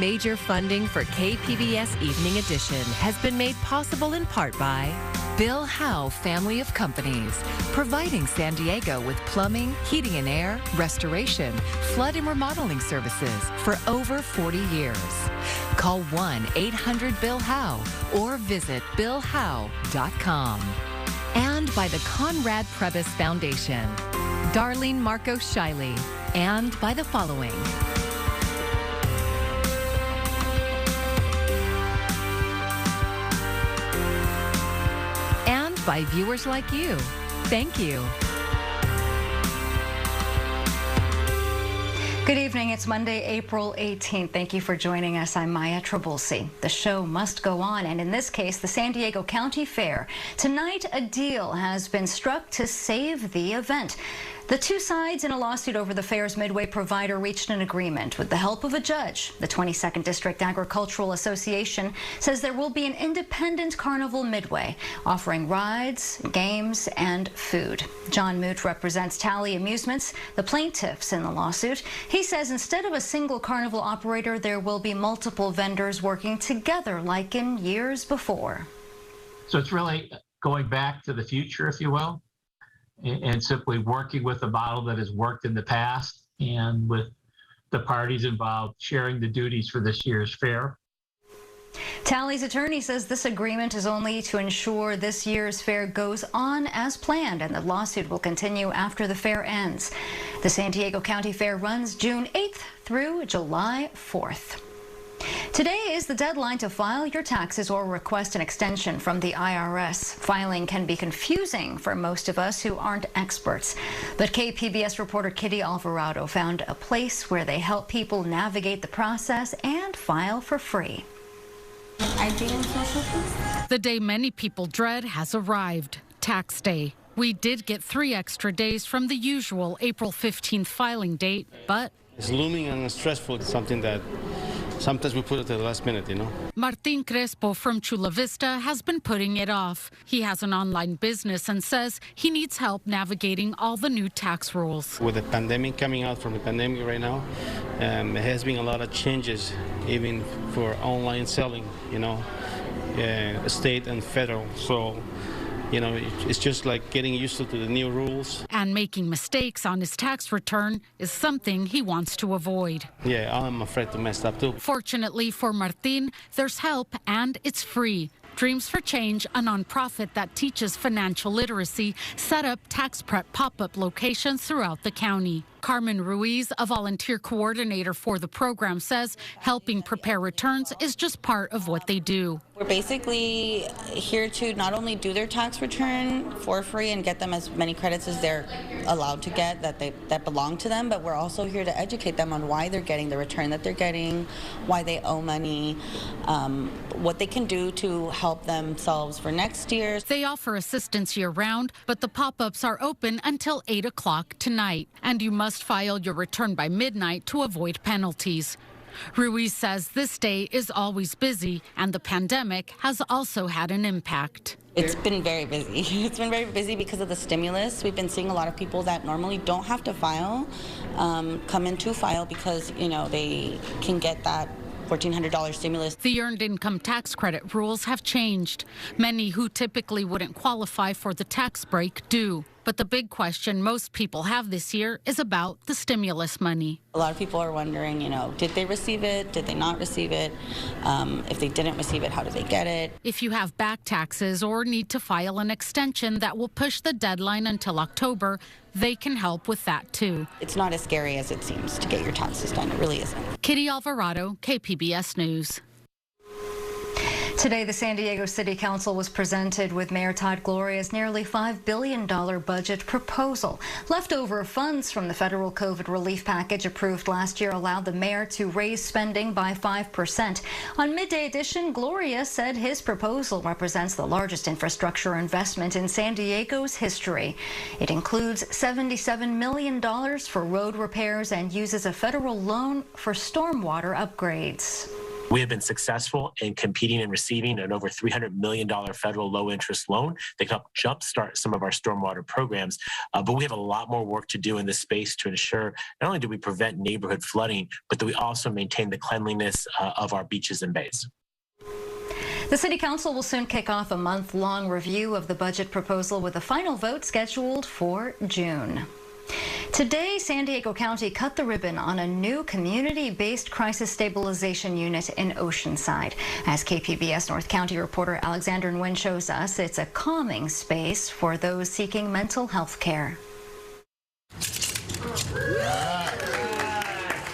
Major funding for KPBS Evening Edition has been made possible in part by Bill Howe Family of Companies, providing San Diego with plumbing, heating and air, restoration, flood and remodeling services for over 40 years. Call 1-800-BILL-HOWE or visit billhowe.com. And by the Conrad Prebys Foundation, Darlene Marcos Shiley, and by the following. And by viewers like you. Thank you. Good evening. It's Monday, April 18th. Thank you for joining us. I'm Maya Trabulsi. The show must go on, and in this case, the San Diego County Fair. Tonight, a deal has been struck to save the event. The two sides in a lawsuit over the fair's midway provider reached an agreement with the help of a judge. The 22nd District Agricultural Association says there will be an independent carnival midway, offering rides, games, and food. John Moot represents Tally Amusements, the plaintiffs in the lawsuit. He says instead of a single carnival operator, there will be multiple vendors working together like in years before. So it's really going back to the future, if you will, and simply working with a model that has worked in the past and with the parties involved sharing the duties for this year's fair. Tally's attorney says this agreement is only to ensure this year's fair goes on as planned, and the lawsuit will continue after the fair ends. The San Diego County Fair runs June 8th through July 4th. Today is the deadline to file your taxes or request an extension from the IRS. Filing can be confusing for most of us who aren't experts, but KPBS reporter Kitty Alvarado found a place where they help people navigate the process and file for free. ID and social, please. The day many people dread has arrived, tax day. We did get 3 extra days from the usual April 15th filing date, but it's looming and stressful. It's something that sometimes we put it at the last minute, you know. Martin Crespo from Chula Vista has been putting it off. He has an online business and says he needs help navigating all the new tax rules. With the pandemic coming out from the pandemic right now, there has been a lot of changes, even for online selling, you know, state and federal. So, you know, it's just like getting used to the new rules. And making mistakes on his tax return is something he wants to avoid. Yeah, I'm afraid to mess up too. Fortunately for Martin, there's help and it's free. Dreams for Change, a nonprofit that teaches financial literacy, set up tax prep pop-up locations throughout the county. Carmen Ruiz, a volunteer coordinator for the program, says helping prepare returns is just part of what they do. We're basically here to not only do their tax return for free and get them as many credits as they're allowed to get that belong to them, but we're also here to educate them on why they're getting the return that they're getting, why they owe money, what they can do to help themselves for next year. They offer assistance year-round, but the pop-ups are open until 8 o'clock tonight, and you must file your return by midnight to avoid penalties. Ruiz says this day is always busy, and the pandemic has also had an impact. It's been very busy. It's been very busy because of the stimulus. We've been seeing a lot of people that normally don't have to file come in to file because, you know, they can get that $1,400 stimulus. The earned income tax credit rules have changed. Many who typically wouldn't qualify for the tax break do. But the big question most people have this year is about the stimulus money. A lot of people are wondering, you know, did they receive it? Did they not receive it? If they didn't receive it, how did they get it? If you have back taxes or need to file an extension that will push the deadline until October, they can help with that too. It's not as scary as it seems to get your taxes done. It really isn't. Kitty Alvarado, KPBS News. Today, the San Diego City Council was presented with Mayor Todd Glorias' nearly $5 billion budget proposal. Leftover funds from the federal COVID relief package approved last year allowed the mayor to raise spending by 5%. On Midday Edition, Glorias said his proposal represents the largest infrastructure investment in San Diego's history. It includes $77 million for road repairs and uses a federal loan for stormwater upgrades. We have been successful in competing and receiving an over $300 million federal low-interest loan that can help jumpstart some of our stormwater programs. But we have a lot more work to do in this space to ensure not only do we prevent neighborhood flooding, but that we also maintain the cleanliness of our beaches and bays. The City Council will soon kick off a month-long review of the budget proposal with a final vote scheduled for June. Today, San Diego County cut the ribbon on a new community-based crisis stabilization unit in Oceanside. As KPBS North County reporter Alexander Nguyen shows us, it's a calming space for those seeking mental health care.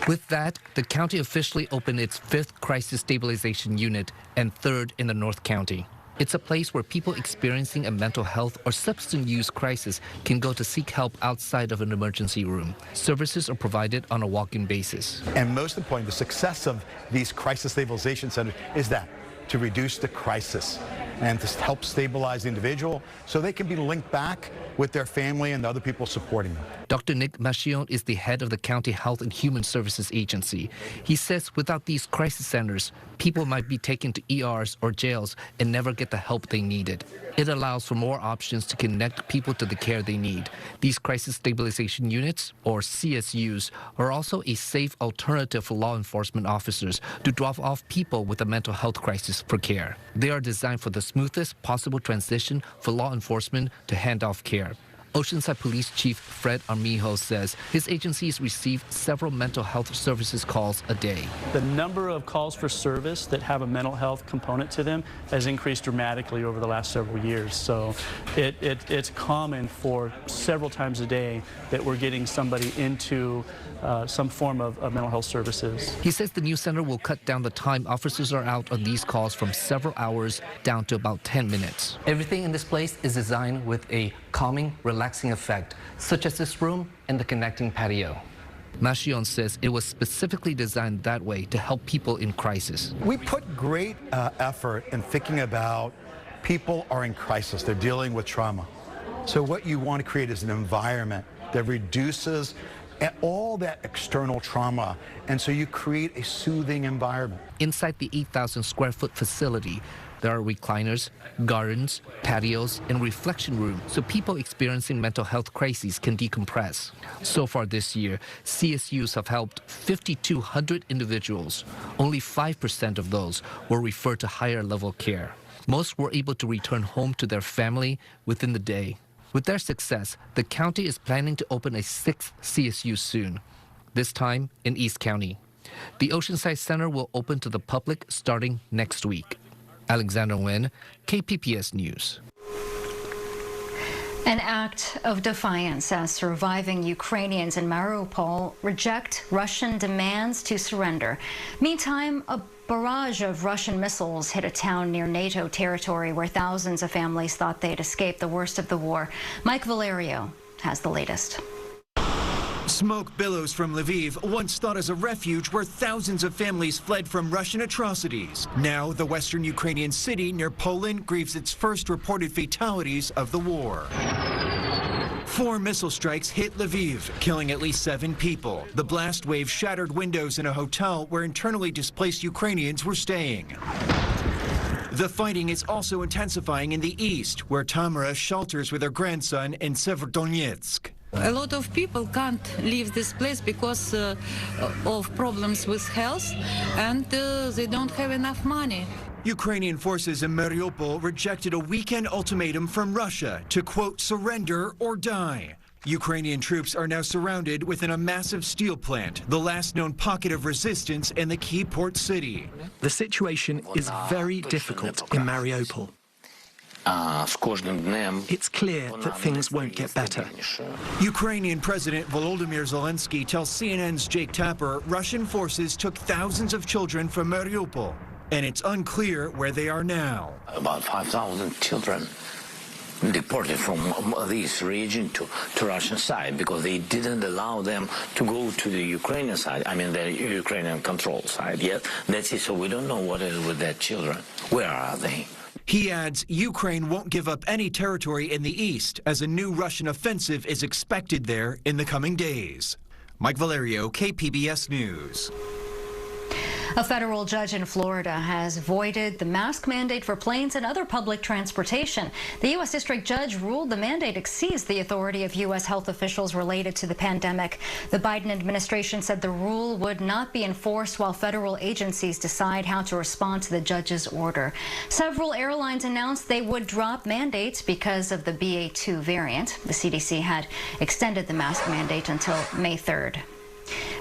With that, the county officially opened its 5th crisis stabilization unit and 3rd in the North County. It's a place where people experiencing a mental health or substance use crisis can go to seek help outside of an emergency room. Services are provided on a walk-in basis. And most important, the success of these crisis stabilization centers is that to reduce the crisis and to help stabilize the individual so they can be linked back with their family and the other people supporting them. Dr. Nick Machion is the head of the County Health and Human Services Agency. He says without these crisis centers, people might be taken to ERs or jails and never get the help they needed. It allows for more options to connect people to the care they need. These crisis stabilization units, or CSUs, are also a safe alternative for law enforcement officers to drop off people with a mental health crisis for care. They are designed for the smoothest possible transition for law enforcement to hand off care. Oceanside Police Chief Fred Armijo says his agencies receive several mental health services calls a day. The number of calls for service that have a mental health component to them has increased dramatically over the last several years. So it's common for several times a day that we're getting somebody into some form of mental health services. He says the new center will cut down the time officers are out on these calls from several hours down to about 10 minutes. Everything in this place is designed with a calming, relaxing effect, such as this room and the connecting patio. Machion says it was specifically designed that way to help people in crisis. We put great effort in thinking about people are in crisis. They're dealing with trauma. So what you want to create is an environment that reduces all that external trauma, and so you create a soothing environment. Inside the 8,000 square foot facility, there are recliners, gardens, patios, and reflection rooms so people experiencing mental health crises can decompress. So far this year, CSUs have helped 5,200 individuals. Only 5% of those were referred to higher level care. Most were able to return home to their family within the day. With their success, the county is planning to open a 6th CSU soon, this time in East County. The Oceanside Center will open to the public starting next week. Alexander Nguyen, KPBS News. An act of defiance as surviving Ukrainians in Mariupol reject Russian demands to surrender. Meantime, a barrage of Russian missiles hit a town near NATO territory where thousands of families thought they'd escaped the worst of the war. Mike Valerio has the latest. Smoke billows from Lviv, once thought as a refuge where thousands of families fled from Russian atrocities. Now, the western Ukrainian city near Poland grieves its first reported fatalities of the war. 4 missile strikes hit Lviv, killing at least 7 people. The blast wave shattered windows in a hotel where internally displaced Ukrainians were staying. The fighting is also intensifying in the east, where Tamara shelters with her grandson in Severodonetsk. A lot of people can't leave this place because of problems with health, and they don't have enough money. Ukrainian forces in Mariupol rejected a weekend ultimatum from Russia to, quote, surrender or die. Ukrainian troops are now surrounded within a massive steel plant, the last known pocket of resistance in the key port city. The situation is very difficult in Mariupol. It's clear that things won't get better. Ukrainian President Volodymyr Zelensky tells CNN's Jake Tapper Russian forces took thousands of children from Mariupol, and it's unclear where they are now. About 5,000 children deported from this region to Russian side because they didn't allow them to go to the Ukrainian side, I mean the Ukrainian control side yet. That's it, so we don't know what is with their children. Where are they? He adds Ukraine won't give up any territory in the east as a new Russian offensive is expected there in the coming days. Mike Valerio, KPBS News. A federal judge in Florida has voided the mask mandate for planes and other public transportation. The U.S. District Judge ruled the mandate exceeds the authority of U.S. health officials related to the pandemic. The Biden administration said the rule would not be enforced while federal agencies decide how to respond to the judge's order. Several airlines announced they would drop mandates because of the BA.2 variant. The CDC had extended the mask mandate until May 3rd.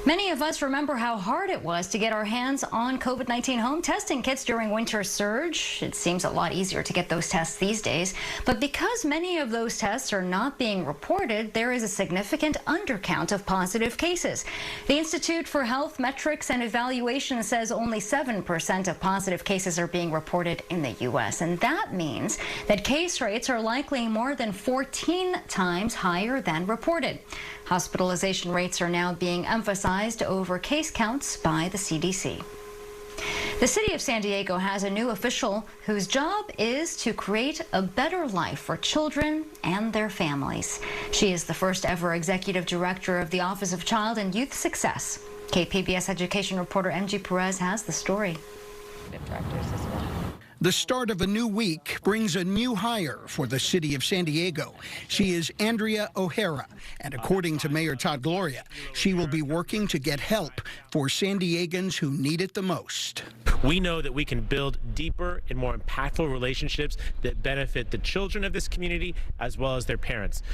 Many of us remember how hard it was to get our hands on COVID-19 home testing kits during winter surge. It seems a lot easier to get those tests these days. But because many of those tests are not being reported, there is a significant undercount of positive cases. The Institute for Health Metrics and Evaluation says only 7% of positive cases are being reported in the U.S. And that means that case rates are likely more than 14 times higher than reported. Hospitalization rates are now being emphasized over case counts by the CDC. The city of San Diego has a new official whose job is to create a better life for children and their families. She is the first ever executive director of the Office of Child and Youth Success. KPBS education reporter MG Perez has the story. The start of a new week brings a new hire for the city of San Diego. She is Andrea O'Hara, and according to Mayor Todd Glorias, she will be working to get help for San Diegans who need it the most. We know that we can build deeper and more impactful relationships that benefit the children of this community as well as their parents.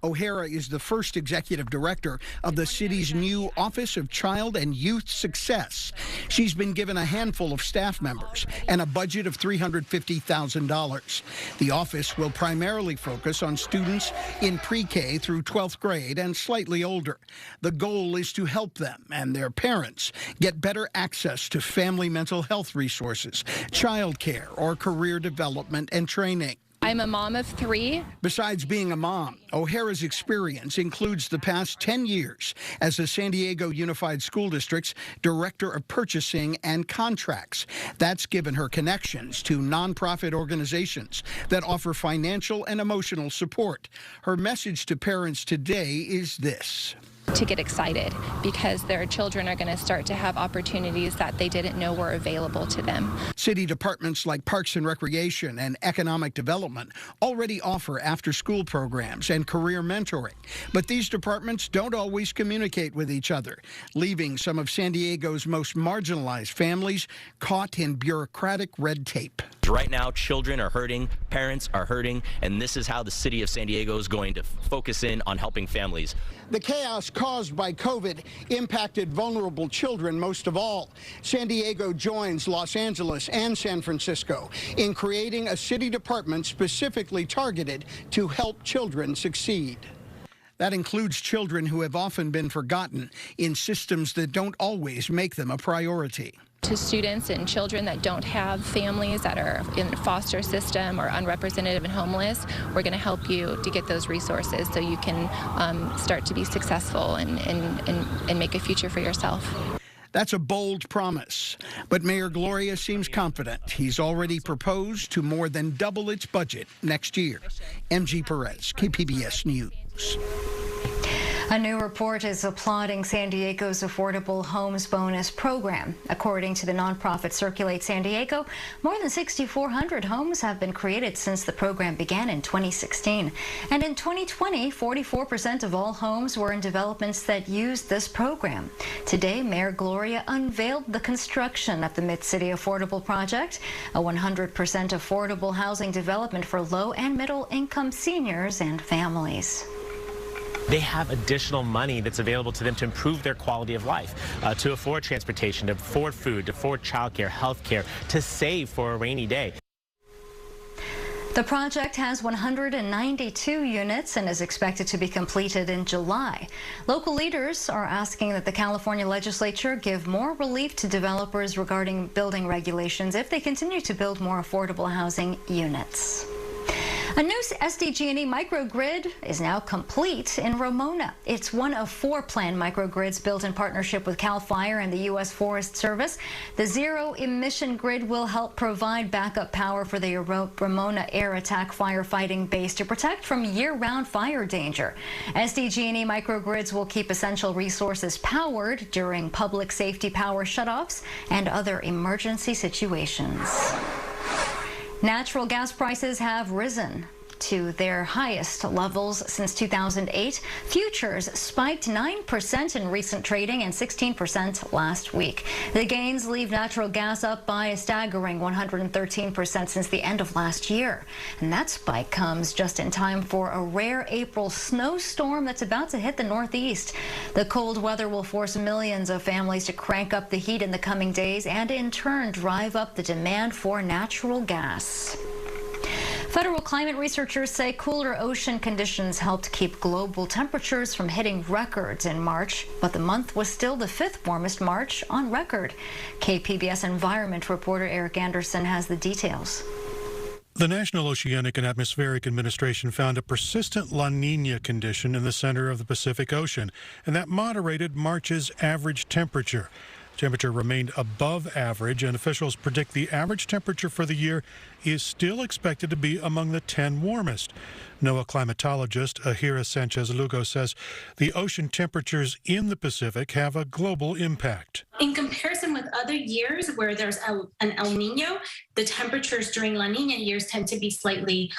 O'Hara is the first executive director of the city's new Office of Child and Youth Success. She's been given a handful of staff members and a budget of $350,000. The office will primarily focus on students in pre-K through 12th grade and slightly older. The goal is to help them and their parents get better access to family mental health resources, child care, or career development and training. I'm a mom of 3. Besides being a mom, O'Hara's experience includes the past 10 years as the San Diego Unified School District's Director of Purchasing and Contracts. That's given her connections to nonprofit organizations that offer financial and emotional support. Her message to parents today is this: to get excited because their children are going to start to have opportunities that they didn't know were available to them. City departments like Parks and Recreation and Economic Development already offer after-school programs and career mentoring, but these departments don't always communicate with each other, leaving some of San Diego's most marginalized families caught in bureaucratic red tape. Right now, children are hurting, parents are hurting, and this is how the city of San Diego is going to focus in on helping families. The chaos caused by COVID impacted vulnerable children most of all. San Diego joins Los Angeles and San Francisco in creating a city department specifically targeted to help children succeed. That includes children who have often been forgotten in systems that don't always make them a priority. To students and children that don't have families that are in the foster system or unrepresented and homeless, we're going to help you to get those resources so you can start to be successful and make a future for yourself. That's a bold promise, but Mayor Glorias seems confident. He's already proposed to more than double its budget next year. MG Perez, KPBS News. A new report is applauding San Diego's Affordable Homes Bonus program. According to the nonprofit Circulate San Diego, more than 6,400 homes have been created since the program began in 2016. And in 2020, 44% of all homes were in developments that used this program. Today, Mayor Glorias unveiled the construction of the Mid-City Affordable Project, a 100% affordable housing development for low and middle income seniors and families. They have additional money that's available to them to improve their quality of life, to afford transportation, to afford food, to afford childcare, health care, to save for a rainy day. The project has 192 units and is expected to be completed in July. Local leaders are asking that the California legislature give more relief to developers regarding building regulations if they continue to build more affordable housing units. A new SDGE Microgrid is now complete in Ramona. It's one of 4 planned microgrids built in partnership with CAL FIRE and the U.S. Forest Service. The zero-emission grid will help provide backup power for the Ramona Air Attack firefighting base to protect from year-round fire danger. SDGE microgrids will keep essential resources powered during public safety power shutoffs and other emergency situations. Natural gas prices have risen to their highest levels since 2008. Futures spiked 9% in recent trading and 16% last week. The gains leave natural gas up by a staggering 113% since the end of last year. And that spike comes just in time for a rare April snowstorm that's about to hit the Northeast. The cold weather will force millions of families to crank up the heat in the coming days and in turn drive up the demand for natural gas. Federal climate researchers say cooler ocean conditions helped keep global temperatures from hitting records in March, but the month was still the 5th warmest March on record. KPBS environment reporter Eric Anderson has the details. The National Oceanic and Atmospheric Administration found a persistent La Nina condition in the center of the Pacific Ocean, and that moderated March's average temperature. Temperature remained above average, and officials predict the average temperature for the year is still expected to be among the 10 warmest. NOAA climatologist Ahira Sanchez-Lugo says the ocean temperatures in the Pacific have a global impact. In comparison with other years where there's an El Nino, the temperatures during La Nina years tend to be slightly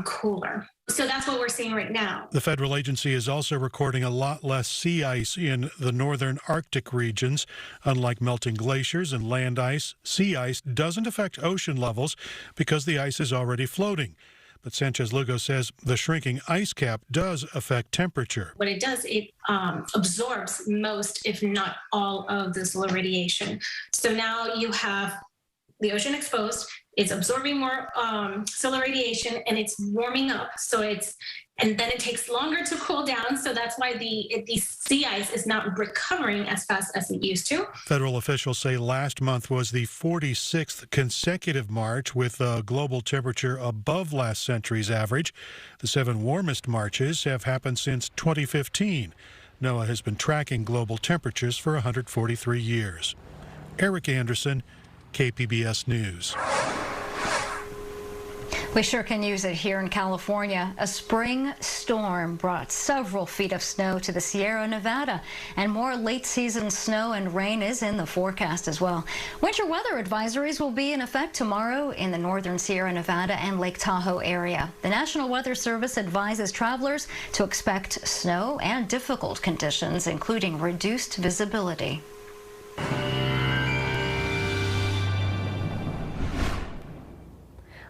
cooler. So that's what we're seeing right now. The federal agency is also recording a lot less sea ice in the northern Arctic regions. Unlike melting glaciers and land ice, sea ice doesn't affect ocean levels because the ice is already floating. But Sanchez-Lugo says the shrinking ice cap does affect temperature. What it does, it absorbs most, if not all, of the solar radiation. So now you have the ocean exposed, it's absorbing more solar radiation, and it's warming up. And then it takes longer to cool down. So that's why the sea ice is not recovering as fast as it used to. Federal officials say last month was the 46th consecutive March with a global temperature above last century's average. The 7 warmest Marches have happened since 2015. NOAA has been tracking global temperatures for 143 years. Eric Anderson, KPBS News. We sure can use it here in California. A spring storm brought several feet of snow to the Sierra Nevada, and more late-season snow and rain is in the forecast as well. Winter weather advisories will be in effect tomorrow in the northern Sierra Nevada and Lake Tahoe area. The National Weather Service advises travelers to expect snow and difficult conditions, including reduced visibility.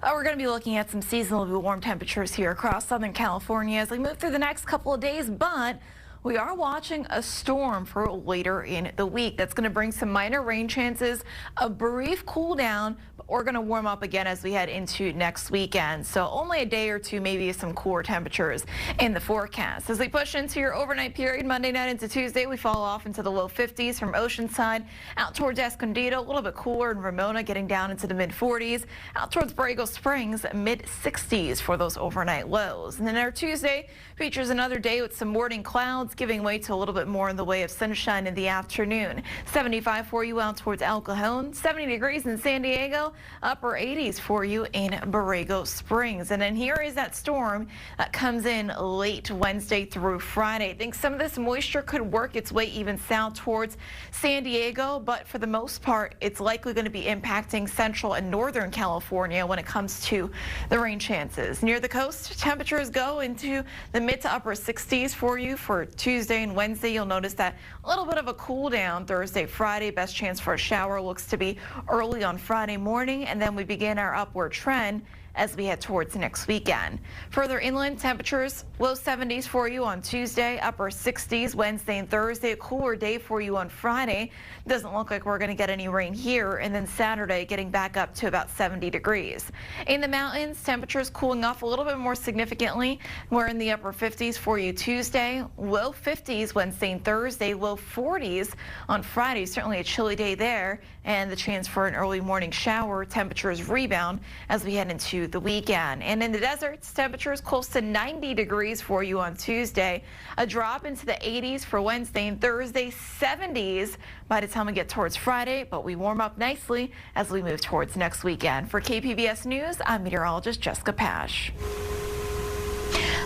We're going to be looking at some seasonally warm temperatures here across Southern California as we move through the next couple of days, but we are watching a storm for later in the week. That's going to bring some minor rain chances, a brief cool down, but we're going to warm up again as we head into next weekend. So only a day or two, maybe some cooler temperatures in the forecast. As we push into your overnight period, Monday night into Tuesday, we fall off into the low 50s from Oceanside out towards Escondido, a little bit cooler in Ramona, getting down into the mid 40s. Out towards Borrego Springs, mid 60s for those overnight lows. And then our Tuesday features another day with some morning clouds, giving way to a little bit more in the way of sunshine in the afternoon. 75 for you out towards El Cajon, 70 degrees in San Diego, upper 80s for you in Borrego Springs. And then here is that storm that comes in late Wednesday through Friday. I think some of this moisture could work its way even south towards San Diego, but for the most part, it's likely going to be impacting central and northern California when it comes to the rain chances. Near the coast, temperatures go into the mid to upper 60s for you for Tuesday and Wednesday. You'll notice that a little bit of a cool down Thursday, Friday. Best chance for a shower looks to be early on Friday morning, and then we begin our upward trend as we head towards next weekend. Further inland, temperatures low 70s for you on Tuesday, upper 60s Wednesday and Thursday. A cooler day for you on Friday. Doesn't look like we're going to get any rain here, and then Saturday getting back up to about 70 degrees. In the mountains, temperatures cooling off a little bit more significantly. We're in the upper 50s for you Tuesday, low 50s Wednesday and Thursday, low 40s on Friday. Certainly a chilly day there, and the chance for an early morning shower. Temperatures rebound as we head into into the weekend. And in the deserts, temperatures close to 90 degrees for you on Tuesday. A drop into the 80s for Wednesday and Thursday, 70s by the time we get towards Friday, but we warm up nicely as we move towards next weekend. For KPBS News, I'm meteorologist Jessica Pash.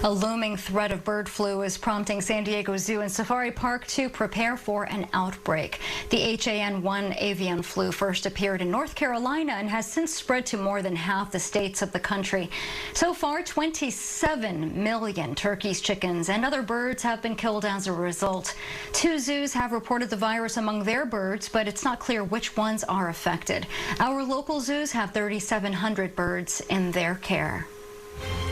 A looming threat of bird flu is prompting San Diego Zoo and Safari Park to prepare for an outbreak. The HAN1 avian flu first appeared in North Carolina and has since spread to more than half the states of the country. So far, 27 million turkeys, chickens, and other birds have been killed as a result. 2 zoos have reported the virus among their birds, but it's not clear which ones are affected. Our local zoos have 3,700 birds in their care.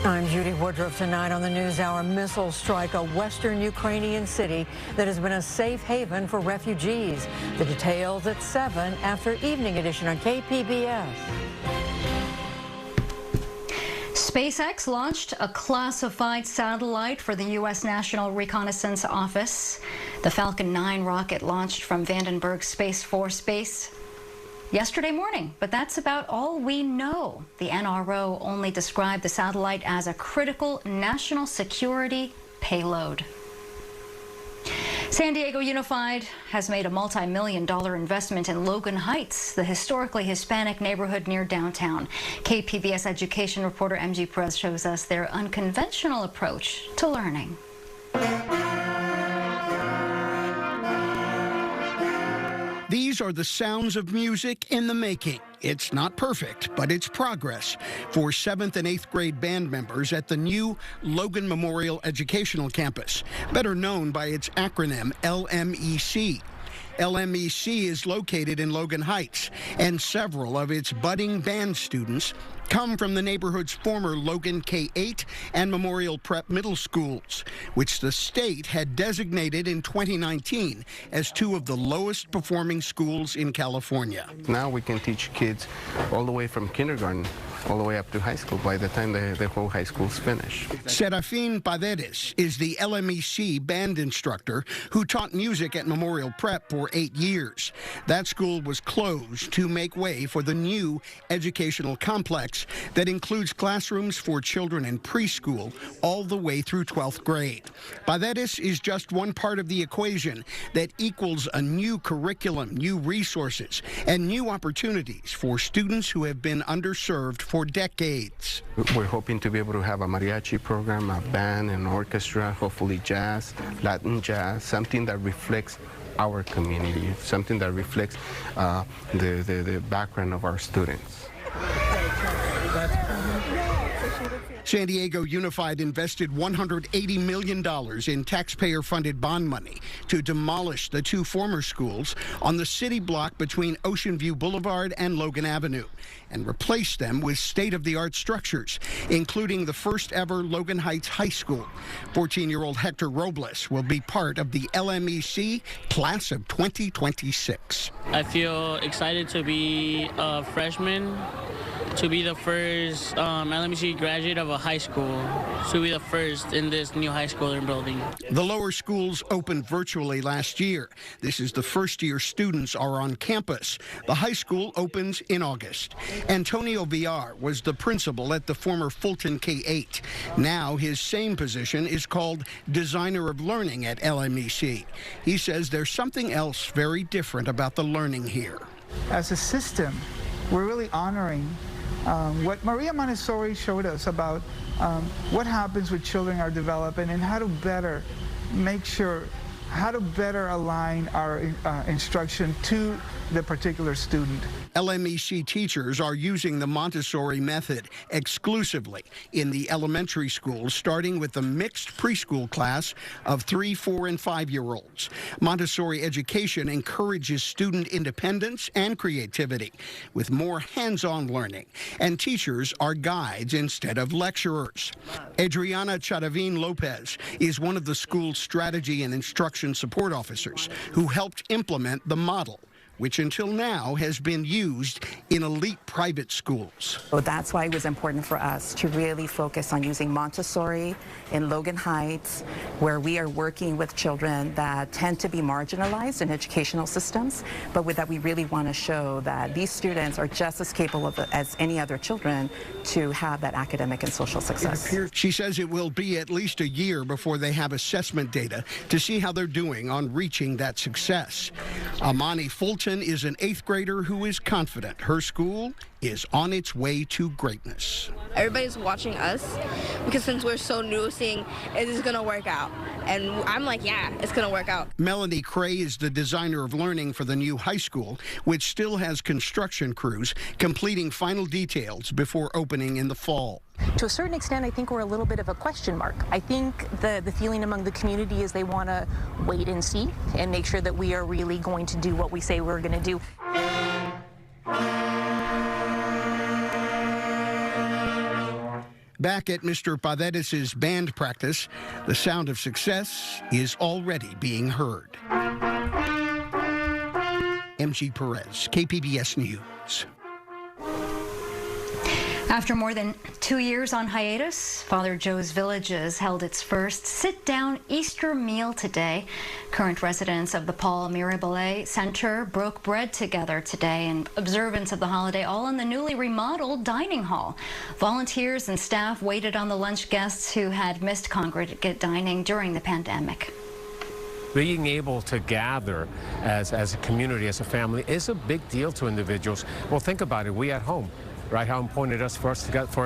I'm Judy Woodruff. Tonight on the NewsHour, missiles strike a western Ukrainian city that has been a safe haven for refugees. The details at 7 after Evening Edition on KPBS. SpaceX launched a classified satellite for the U.S. National Reconnaissance Office. The Falcon 9 rocket launched from Vandenberg Space Force Base yesterday morning, but that's about all we know. The NRO only described the satellite as a critical national security payload. San Diego Unified has made a multi-million-dollar investment in Logan Heights, the historically Hispanic neighborhood near downtown. KPBS education reporter MG Perez shows us their unconventional approach to learning. These are the sounds of music in the making. It's not perfect, but it's progress for 7th and 8th grade band members at the new Logan Memorial Educational Campus, better known by its acronym LMEC. LMEC is located in Logan Heights, and several of its budding band students come from the neighborhood's former Logan K-8 and Memorial Prep middle schools, which the state had designated in 2019 as 2 of the lowest performing schools in California. Now we can teach kids all the way from kindergarten all the way up to high school by the time the whole high school's finished. Serafin Paredes is the LMEC band instructor who taught music at Memorial Prep for 8 years. That school was closed to make way for the new educational complex that includes classrooms for children in preschool all the way through 12th grade. Paredes is just one part of the equation that equals a new curriculum, new resources, and new opportunities for students who have been underserved for decades. We're hoping to be able to have a mariachi program, a band, an orchestra, hopefully jazz, Latin jazz, something that reflects our community, something that reflects the background of our students. San Diego Unified invested $180 million in taxpayer-funded bond money to demolish the 2 former schools on the city block between Ocean View Boulevard and Logan Avenue and replace them with state-of-the-art structures, including the first-ever Logan Heights High School. 14-year-old Hector Robles will be part of the LMEC class of 2026. I feel excited to be a freshman, to be the first LMEC graduate of a high school, to be the first in this new high school they're building. The lower schools opened virtually last year. This is the first year students are on campus. The high school opens in August. Antonio Villar was the principal at the former Fulton K-8. Now his same position is called Designer of Learning at LMEC. He says there's something else very different about the learning here. As a system, we're really honoring what Maria Montessori showed us about what happens when children are developing and how to better make sure, how to better align our instruction to the particular student. LMEC teachers are using the Montessori method exclusively in the elementary schools, starting with the mixed preschool class of 3, 4, and 5-year-olds. Montessori education encourages student independence and creativity with more hands-on learning, and teachers are guides instead of lecturers. Adriana Charavin Lopez is one of the school's strategy and instruction support officers who helped implement the model. which until now has been used in elite private schools. So that's why it was important for us to really focus on using Montessori in Logan Heights, where we are working with children that tend to be marginalized in educational systems, but with that we really want to show that these students are just as capable as any other children to have that academic and social success. She says it will be at least a year before they have assessment data to see how they're doing on reaching that success. Amani Fulton is an 8th grader who is confident her school is on its way to greatness. Everybody's watching us because since we're so new, seeing is this gonna work out? And I'm like, yeah, it's gonna work out. Melanie Cray is the designer of learning for the new high school, which still has construction crews completing final details before opening in the fall. To a certain extent, I think we're a little bit of a question mark. I think the feeling among the community is they want to wait and see and make sure that we are really going to do what we say we're going to do. Back at Mr. Padedes' band practice, the sound of success is already being heard. MG Perez, KPBS News. After more than 2 years on hiatus, Father Joe's Villages held its first sit-down Easter meal today. Current residents of the Paul Mirabile Center broke bread together today in observance of the holiday, all in the newly remodeled dining hall. Volunteers and staff waited on the lunch guests who had missed congregate dining during the pandemic. Being able to gather as a community, as a family, is a big deal to individuals. Well, think about it. We at home, right? How important it is for us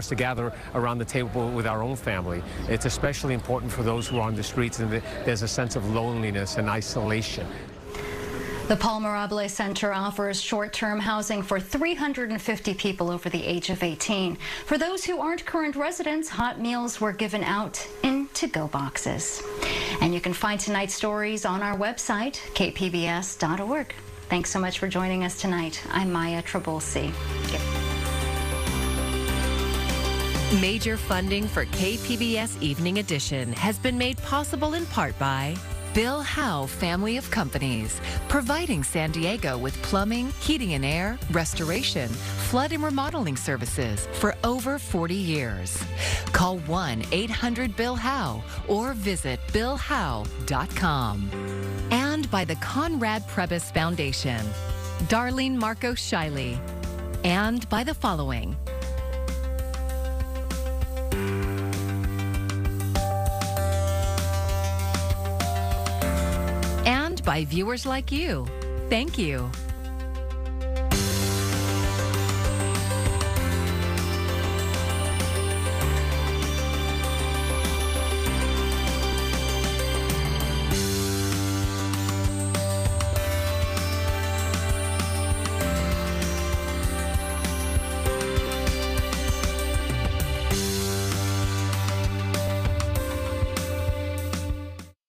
to gather around the table with our own family. It's especially important for those who are on the streets, and there's a sense of loneliness and isolation. The Paul Mirabile Center offers short-term housing for 350 people over the age of 18. For those who aren't current residents, hot meals were given out in to-go boxes. And you can find tonight's stories on our website, kpbs.org. Thanks so much for joining us tonight. I'm Maya Trabulsi. Major funding for KPBS Evening Edition has been made possible in part by Bill Howe Family of Companies, providing San Diego with plumbing, heating and air, restoration, flood and remodeling services for over 40 years. Call 1-800-BILL-HOWE or visit billhowe.com. And by the Conrad Prebys Foundation, Darlene Marco Shiley, and by the following: by viewers like you. Thank you.